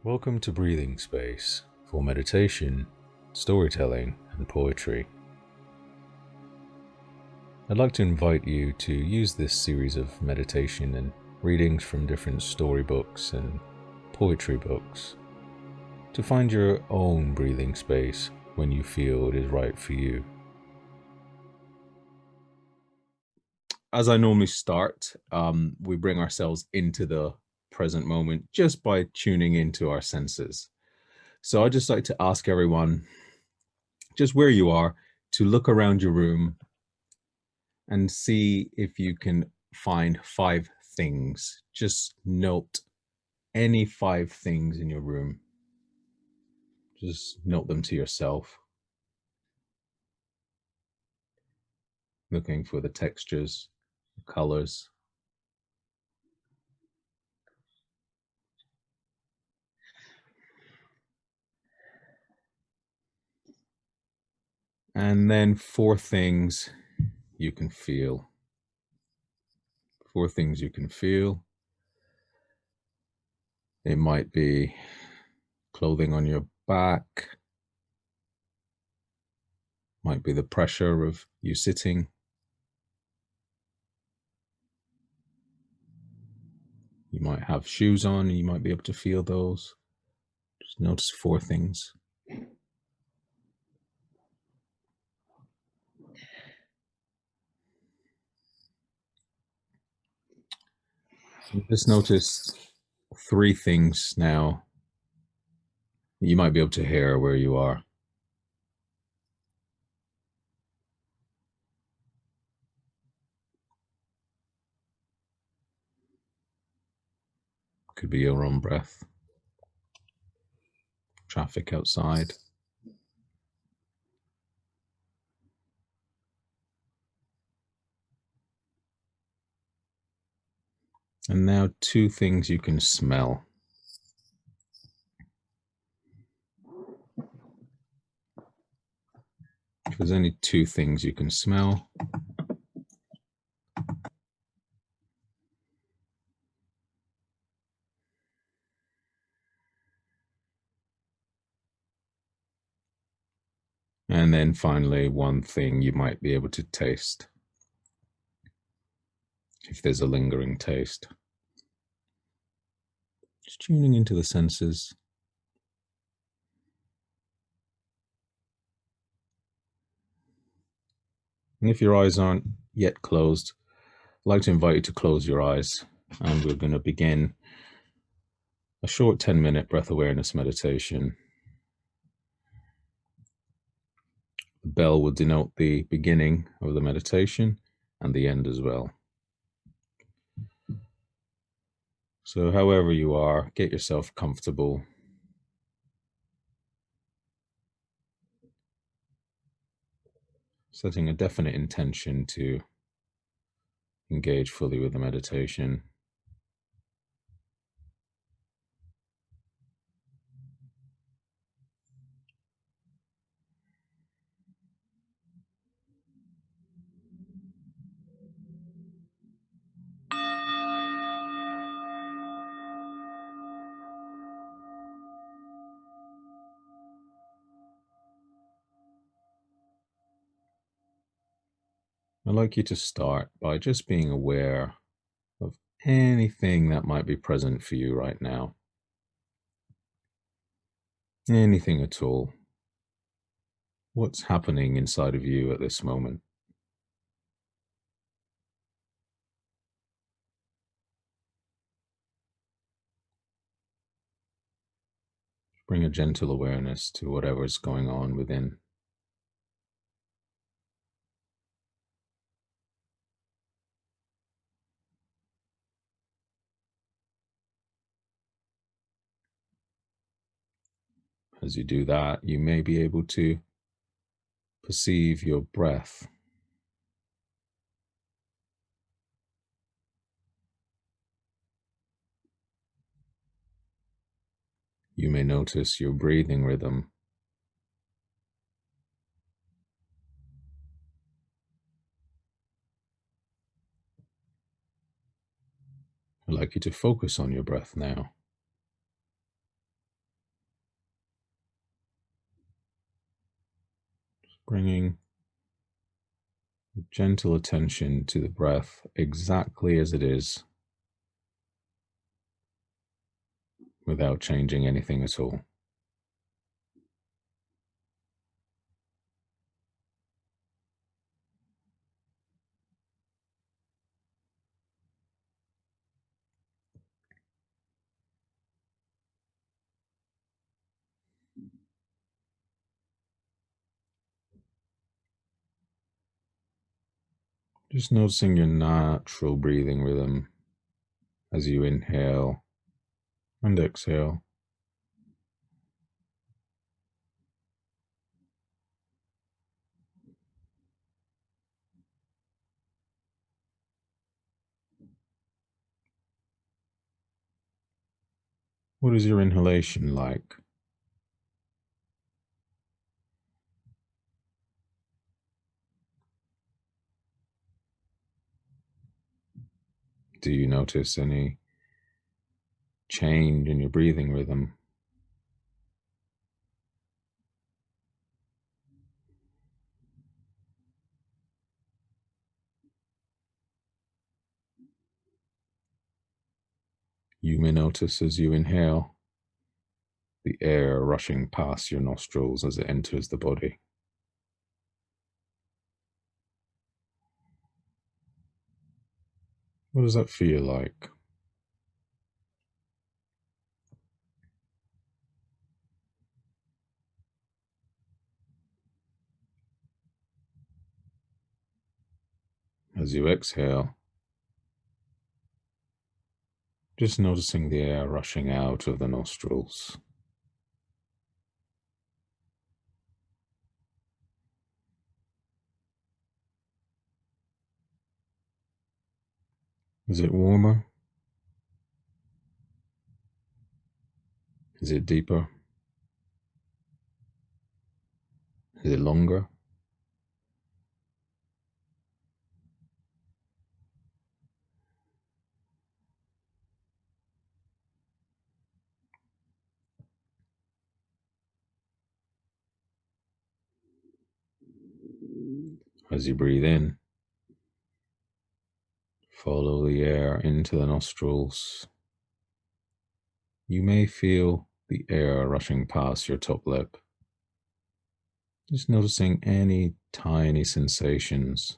Welcome to Breathing Space for meditation, storytelling, and poetry. I'd like to invite you to use this series of meditation and readings from different storybooks and poetry books to find your own breathing space when you feel it is right for you. As I normally start, we bring ourselves into the present moment just by tuning into our senses. So I'd just like to ask everyone, just where you are, to look around your room and see if you can find 5 things. Just note any 5 things in your room. Just note them to yourself. Looking for the textures, the colors. And then 4 things you can feel. 4 things you can feel. It might be clothing on your back. Might be the pressure of you sitting. You might have shoes on and you might be able to feel those. Just notice 4 things. Just notice 3 things now. You might be able to hear where you are. Could be your own breath, traffic outside. And now 2 things you can smell. There's only 2 things you can smell. And then finally, 1 thing you might be able to taste, if there's a lingering taste. Just tuning into the senses. And if your eyes aren't yet closed, I'd like to invite you to close your eyes. And we're going to begin a short 10-minute breath awareness meditation. The bell will denote the beginning of the meditation and the end as well. So however you are, get yourself comfortable. Setting a definite intention to engage fully with the meditation. I'd like you to start by just being aware of anything that might be present for you right now. Anything at all. What's happening inside of you at this moment? Bring a gentle awareness to whatever's going on within. As you do that, you may be able to perceive your breath. You may notice your breathing rhythm. I'd like you to focus on your breath now. bringing gentle attention to the breath exactly as it is, without changing anything at all. Just noticing your natural breathing rhythm as you inhale and exhale. What is your inhalation like? Do you notice any change in your breathing rhythm? You may notice as you inhale the air rushing past your nostrils as it enters the body. What does that feel like? As you exhale, just noticing the air rushing out of the nostrils. Is it warmer? Is it deeper? Is it longer? As you breathe in, follow the air into the nostrils. You may feel the air rushing past your top lip. Just noticing any tiny sensations.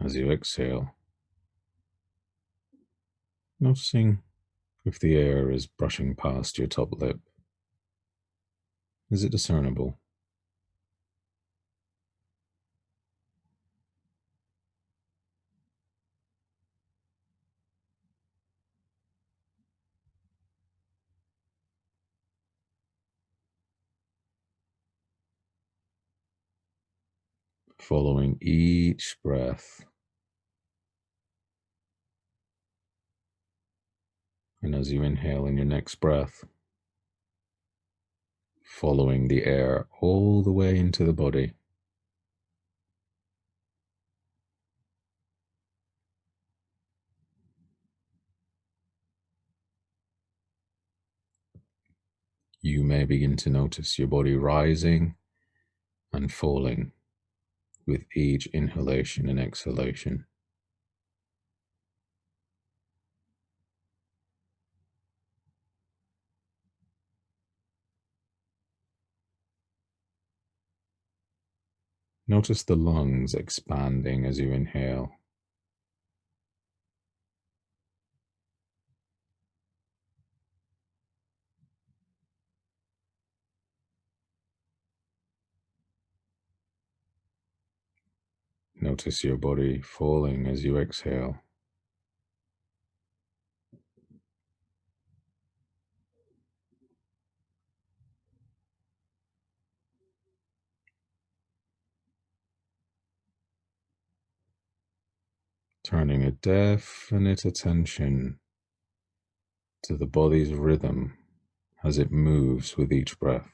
As you exhale, noticing if the air is brushing past your top lip. Is it discernible? Following each breath, and as you inhale in your next breath, following the air all the way into the body. You may begin to notice your body rising and falling with each inhalation and exhalation. Notice the lungs expanding as you inhale. Notice your body falling as you exhale. Turning a definite attention to the body's rhythm as it moves with each breath.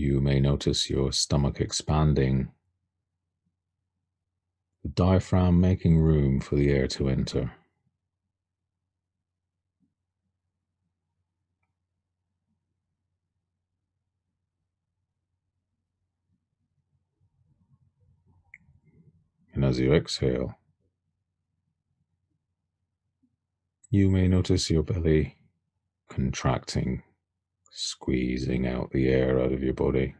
You may notice your stomach expanding, the diaphragm making room for the air to enter. And as you exhale, you may notice your belly contracting, squeezing out the air out of your body.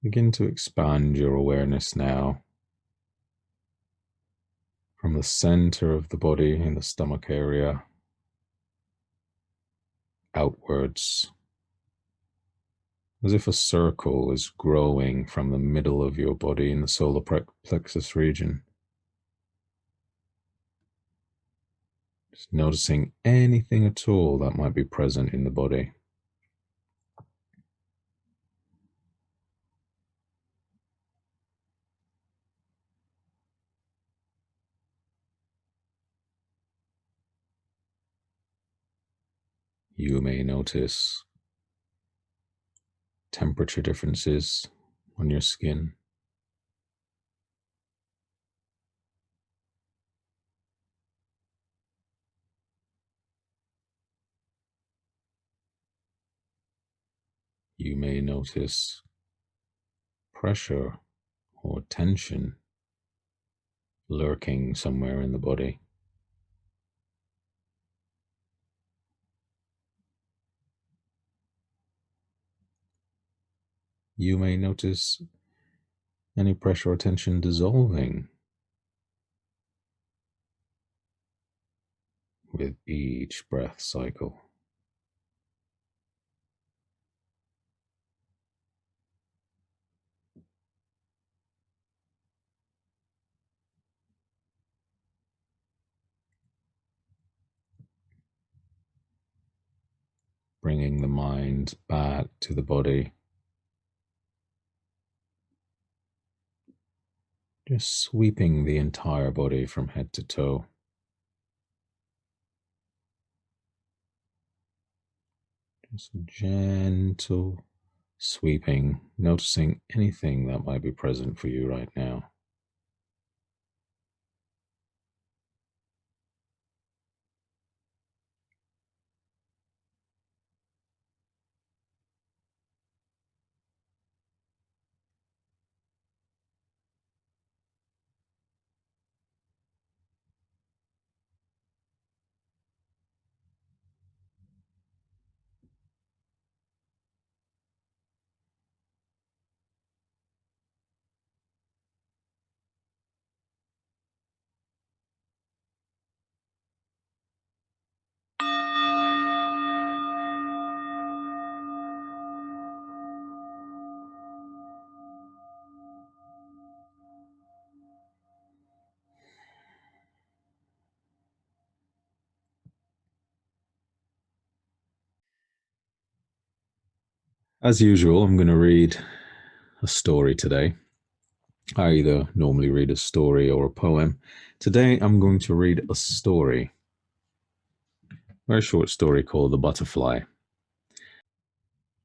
Begin to expand your awareness now from the center of the body in the stomach area outwards, as if a circle is growing from the middle of your body in the solar plexus region. Just noticing anything at all that might be present in the body. You may notice temperature differences on your skin. You may notice pressure or tension lurking somewhere in the body. You may notice any pressure or tension dissolving with each breath cycle. Bringing the mind back to the body. Just sweeping the entire body from head to toe. Just gentle sweeping, noticing anything that might be present for you right now. As usual, I'm going to read a story today. I either normally read a story or a poem. Today, I'm going to read a story, a very short story called The Butterfly.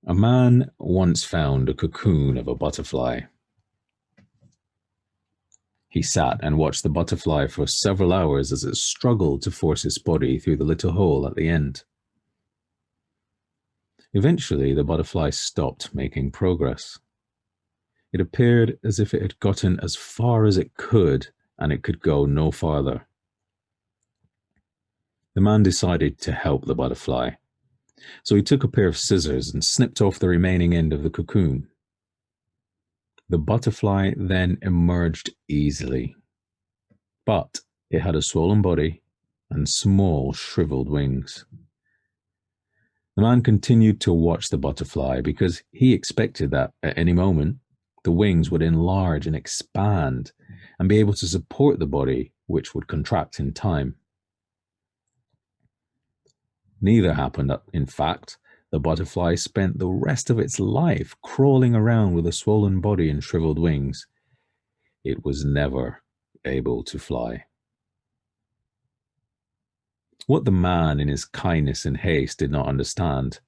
A man once found a cocoon of a butterfly. He sat and watched the butterfly for several hours as it struggled to force its body through the little hole at the end. Eventually, the butterfly stopped making progress. It appeared as if it had gotten as far as it could, and it could go no farther. The man decided to help the butterfly, so he took a pair of scissors and snipped off the remaining end of the cocoon. The butterfly then emerged easily, but it had a swollen body and small, shriveled wings. The man continued to watch the butterfly because he expected that at any moment the wings would enlarge and expand and be able to support the body, which would contract in time. Neither happened. In fact, The butterfly spent the rest of its life crawling around with a swollen body and shriveled wings. It was never able to fly. What the man, in his kindness and haste, did not understand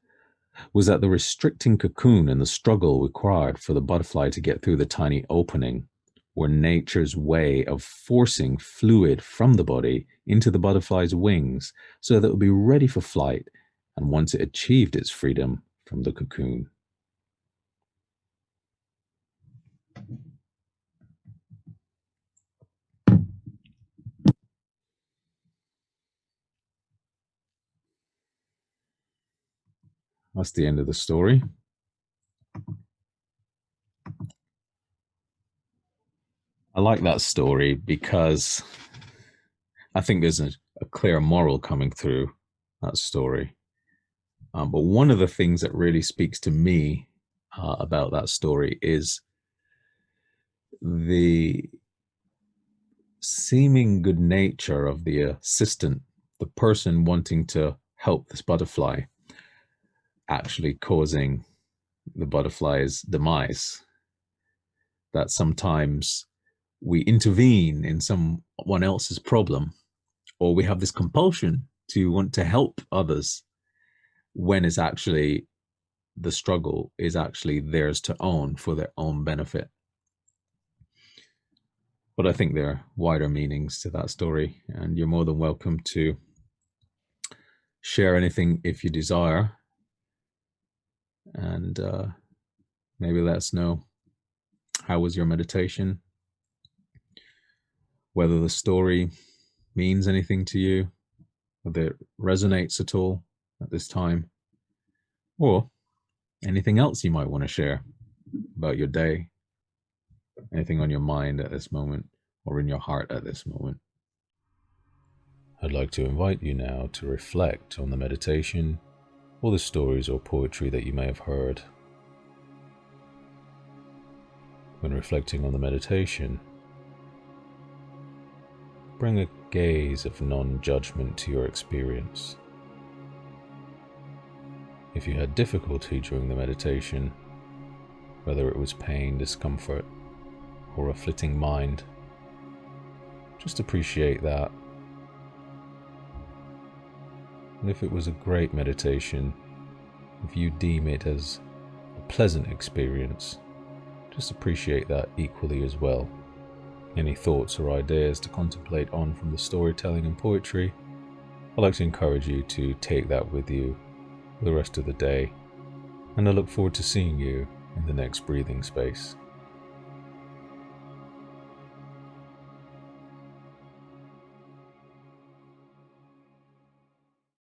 was that the restricting cocoon and the struggle required for the butterfly to get through the tiny opening were nature's way of forcing fluid from the body into the butterfly's wings so that it would be ready for flight and once it achieved its freedom from the cocoon. That's the end of the story. I like that story because I think there's a clear moral coming through that story. But one of the things that really speaks to me about that story is the seeming good nature of the assistant, the person wanting to help this butterfly, actually causing the butterfly's demise. That sometimes we intervene in someone else's problem, or we have this compulsion to want to help others when it's actually the struggle is actually theirs to own for their own benefit. But I think there are wider meanings to that story, and you're more than welcome to share anything if you desire, and maybe let us know how was your meditation, whether the story means anything to you, whether it resonates at all at this time, or anything else you might want to share about your day, anything on your mind at this moment or in your heart at this moment. I'd like to invite you now to reflect on the meditation or the stories or poetry that you may have heard. When reflecting on the meditation, bring a gaze of non-judgment to your experience. If you had difficulty during the meditation, whether it was pain, discomfort, or a flitting mind, just appreciate that. And if it was a great meditation, if you deem it as a pleasant experience, just appreciate that equally as well. Any thoughts or ideas to contemplate on from the storytelling and poetry, I'd like to encourage you to take that with you for the rest of the day, and I look forward to seeing you in the next breathing space.